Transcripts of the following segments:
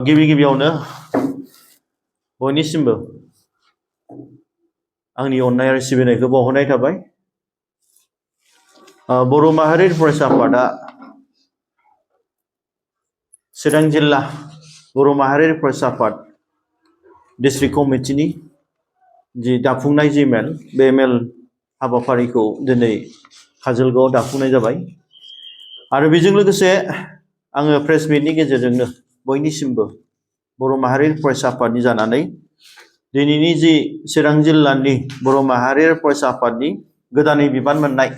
गिबियावनो बयनिसिमबो आंनि अननाय आरो सिबिनायखौ बावहरनाय थाबाय। बर' माहारियारि फरायसा आफादा चिरां जिल्ला बर' माहारियारि फरायसा आफाद डिस्ट्रिक्ट कमिटिनि जि दाफुंनाय जि मेल, बे मेल हाबाफारिखौ दिनै काजलगावआव दाफुंनाय जाबाय। आरो बेजों लोगोसे आङो प्रेस मिटनि गेजेरजोंनो बयनिसिमबो बर' माहारियारि फरायसा आफादनि जानानै दिनैनि जि चिरां जिल्लानि बर' माहारियारि फरायसा आफादनि गोदानै बिबान मोननाय,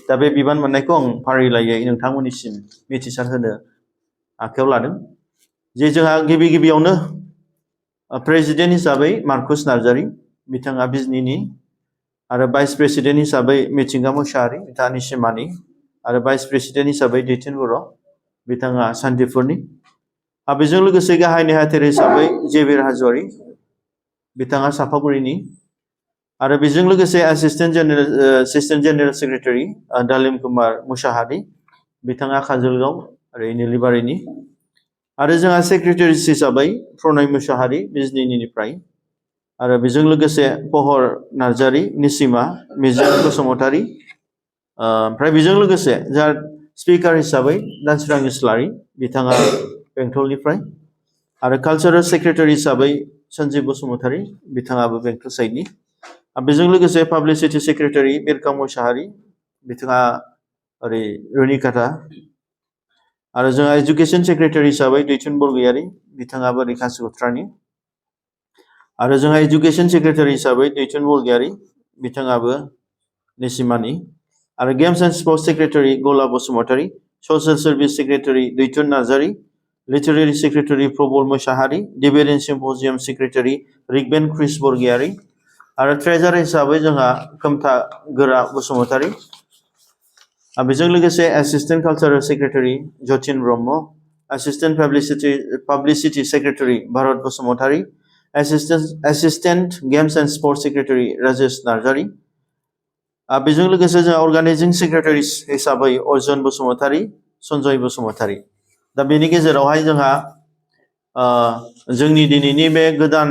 दा बे बिबान मोननायखौ आं फारिलाइयै नोंथांमोननिसिम मिथिसार होनो आखायाव लादों। जे जोंहा गिबियावनो प्रेसिडेन्ट हिसाबै मार्कुस नार्जारी, बिथाङा बिजनीनि, आरो भाइस प्रेसिडेन्ट हिसाबै मिथिंगा मुसाहारि, बिथाङा निसिमानि, आरो भाइस प्रेसिडेन्ट हिसाबै दैथुन बर', बिथाङा सान्तिपुरनि। बेजों लोगोसे गाहाय नेहाथारि हिसाबै जेबिर हाज'वारि, बिथाङा सापागुरिनि, आरो बेजों लोगोसे एसिस्टेन्ट जेनेरेल सेक्रेटारि दालिम कुमार मुसाहारि, बिथाङा काजलगाव आरो निलिबारिनि, आरो जोंहा सेक्रेटारि हिसाबै प्रणय मुसाहारि बिजनीनिफ्राय, आरो बेजों लोगोसे पहर नार्जारी, निसिमा, मिजिं बसुमतारी, ओमफ्राय बेजों लोगोसे जोंहा स्पिकार हिसाबै दानसोरां इस्लारि, बिथाङा बेंटलनिफ्राय, आरो कालचारेल सेक्रेटारि हिसाबै सन्जिब बसुमतारी, बिथाङाबो बेंटल साइडनि, बेजों लोगोसे पाब्लिसिटि सेक्रेटारि बिरखां मुसाहारि, बिथाङा ओरै रुनिकाटा, आरो जोंहा एजुकेसन सेक्रेटारि हिसाबै दैथुन बरगयारि, बिथाङाबो ओरै कासिक'त्रानि, आरो जोंहा एजुकेसन सेक्रेटारि हिसाबै दैथुन बरगयारि, बिथाङाबो निसिमानि, आरो games and sports secretary Gala Basumatary, social service secretary Daithun Narzary, literary secretary Prabal Mushahary, debate and symposium secretary Rigben Chris Bargayary, आरो ट्रेजारार हिसाबै जोंहा खोमथा गोरा बसुमतारी, बेजों लोगोसे assistant cultural secretary Jatin Brahma, assistant publicity secretary Bharat Basumatary, assistant games and sports secretary Rajesh Narzary, बेजों लोगोसे जोंहा अर्गानाइजिं सेक्रेटारि हिसाबै अर्जुन बसुमतारी, सन्जय बसुमतारी। दा बेनि गेजेरावहाय जोंहा जोंनि दिनैनि बे गोदान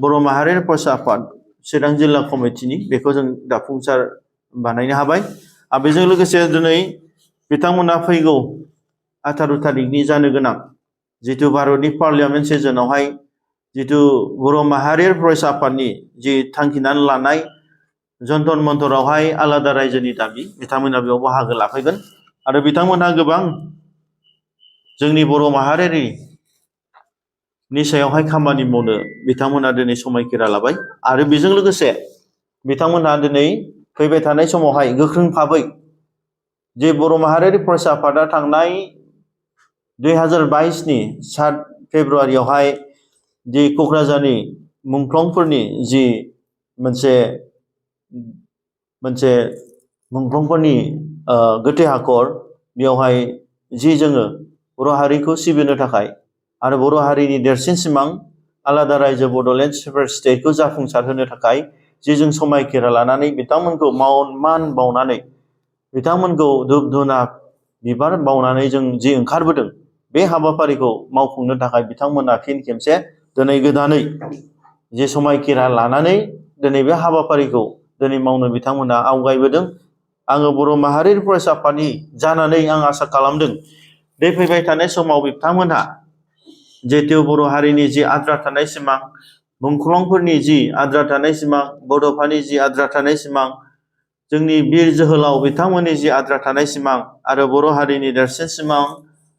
बर' माहारियारि फरायसा आफाद चिरां जिल्ला कमिटिनि बेखौ जों दाफुंसार बानायनो हाबाय। बेजों लोगोसे दिनै बिथांमोना फैगौ 18 थारिखनि जानो गोनां जिथु भारतनि पार्लियामेन्ट सेसनावहाय जिथु बर' माहारियारि फरायसा आफादनि जि थांखिनानै लानाय जन्तर मन्तरावहाय आलादा रायजोनि दाबि, बिथांमोना बेयाव बाहागो लाफैगोन। आरो बिथांमोनहा गोबां जोंनि बर' माहारिनि सायावहाय खामानि मावनो बिथांमोना दिनै समायखिरा लाबाय। आरो बेजों लोगोसे बिथांमोनहा दिनै फैबाय थानाय समावहाय गोख्रों भाबै जे बर' माहारियारि फरायसा आफादा थांनाय 2022नि 7 फेब्रुवारियावहाय जि क'क्राझारनि मुंख्लंफोरनि जि मोनसे मुंख्लंफोरनि गोथै हाखर, बेयावहाय जि जोङो बर' हारिखौ सिबिनो थाखाय आरो बर' हारिनि देरसिन सिमां आलादा रायजो बड'लेण्ड सेपारेट स्टेटखौ जाफुंसारहोनो थाखाय जि जों समायखिरा लानानै बिथांमोनखौ मान बावनानै बिथांमोनखौ धुप धुना बिबार बावनानै जों जि ओंखारबोदों, बे हाबाफारिखौ मावफुंनो थाखाय बिथांमोना फिन खेबसे दिनै गोदानै जे समायखिरा लानानै दिनै बे हाबाफारिखौ दिनै मावनो बिथांमोना आवगायबोदों। आङो बर' माहारियारि फरायसा आफादनि जानानै आं आसा खालामदों बे फैबाय थानाय समाव बिथांमोनहा जिहेतु बर' हारिनि जि आद्रा थानाय सिमां, मुंख्लंफोरनि जि आद्रा थानाय सिमां, बड'फानि जि आद्रा थानाय सिमां, जोंनि बिर जोहोलाव बिथांमोननि जि आद्रा थानाय सिमां, आरो बर' हारिनि देरसिन सिमां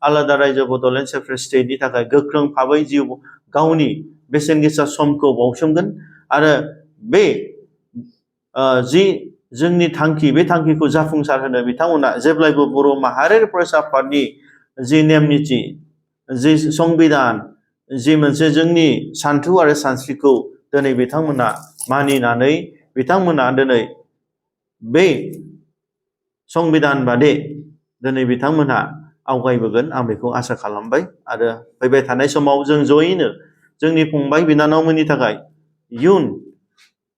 आलादा रायजो बड'लेण्ड सेपारेट स्टेटनि थाखाय गोख्रों भाबै जिउ गावनि बेसेन गोसा समखौ बावसोमगोन। आरो बे जि जोंनि थांखि, बे थांखिखौ जाफुंसार होनो बिथांमोना जेब्लायबो बर' माहारियारि फरायसा आफादनि जि नेम निथि, जि संबिधान, जि मोनसे जोंनि सान्थौ आरो सानस्रिखौ दिनै बिथांमोना मानिनानै बिथांमोना दिनै बे संबिधान बादि दिनै बिथांमोनहा आवगायबोगोन, आं बेखौ आसा खालामबाय। आरो फैबाय थानाय समाव जों जयैनो जोंनि फंबाय बिनानावमोननि थाखाय, इयुन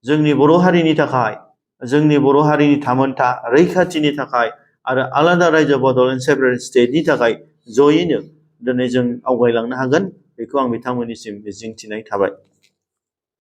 जोंनि बर' हारिनि थाखाय, जोंनि बर' हारिनि थामोनथा रैखाथिनि थाखाय, आरो आलादा रायजो बड'लेण्ड सेपारेट स्टेटनि थाखाय जयैनो दिनै जों आवगायलांनो हागोन बेखौ आं बिथांमोननिसिम मिजिंथिनाय थाबाय।